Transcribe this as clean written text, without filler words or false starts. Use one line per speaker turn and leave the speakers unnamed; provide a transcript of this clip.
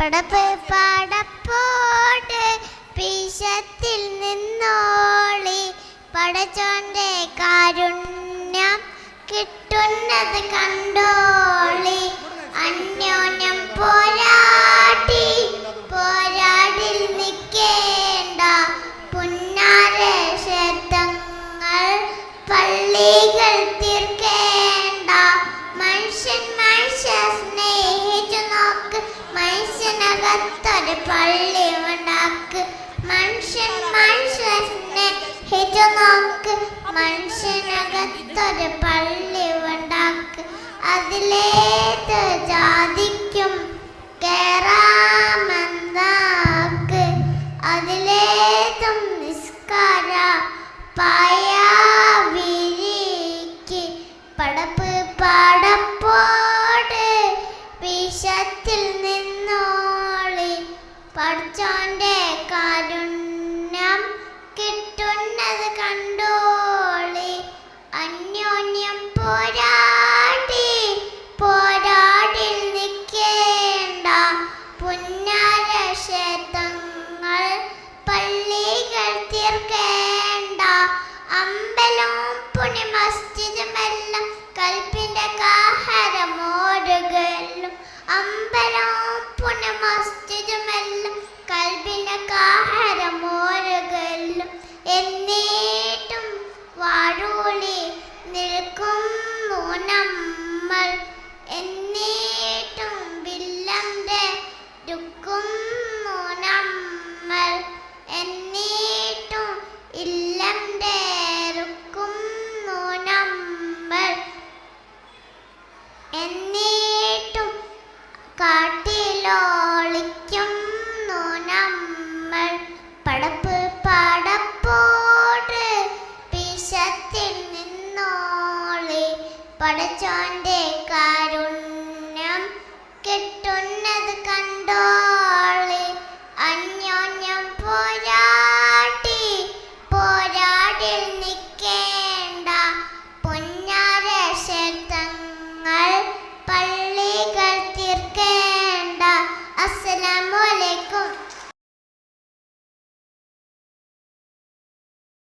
പടപ്പ് പടപ്പോട് പീശത്തിൽ നിന്നോളി പടച്ചോന്റെ കാരുണ്യം കിട്ടുന്നത് കണ്ടോളി അന്യോന്യം പോരാടി പോരാടിൽ നിൽക്കേണ്ട പുന്നാര ക്ഷേത്രങ്ങൾ പള്ളികൾ തീർക്കേണ്ട മനുഷ്യൻ മനുഷ്യ സ്നേഹിച്ചു നോക്ക് മനുഷ്യനകത്തൊരു പള്ളി ഉണ്ടാക്ക് മനുഷ്യൻ മനുഷ്യ സ്നേഹിച്ചു നോക്ക് മനുഷ്യനകത്തൊരു പള്ളി ഉണ്ടാക്ക് അതിലേത് ജാതിക്കും കേറാമെന്താക്ക് അതിലേതും നിസ്കാര പായാവിരിക്ക് പടപ്പ് പടപ്പോട് വിഷത്തിൽ നിന്നോളി പഠിച്ചോന്റെ കാരുണ്യം കിട്ടുന്നത് കണ്ടോളി അന്യോന്യം പോരാടി പോരാടിൽ നിൽക്കേണ്ട പുന്നാര ക്ഷേത്രങ്ങൾ പള്ളികൾ തീർക്കേണ്ട അമ്പലവും പുണ്യ മസ്ജിദുമെല്ലാം കൽപ്പിന്റെ കാഹരമോടുകളും അമ്പലവും പുണ്യ മസ്ജിദുമെല്ലാം കൽപ്പിന്റെ കാഹരമോടുകളും എന്നിട്ടും വാഴൂളി നിൽക്കുന്നു നമ്മൾ എന്നിട്ടും വില്ലന്റെ ദുഃഖുന്നു നമ്മൾ എന്നിട്ടും ഇല്ലന്റെ റുക്കുന്നു നമ്മൾ എന്നിട്ടും കാട്ടിലോളിക്കുന്നു നമ്മൾ പടപ്പ് പടപ്പോട് പിശത്തിൽ നിന്നോളി പടച്ചോന്റെ കാരു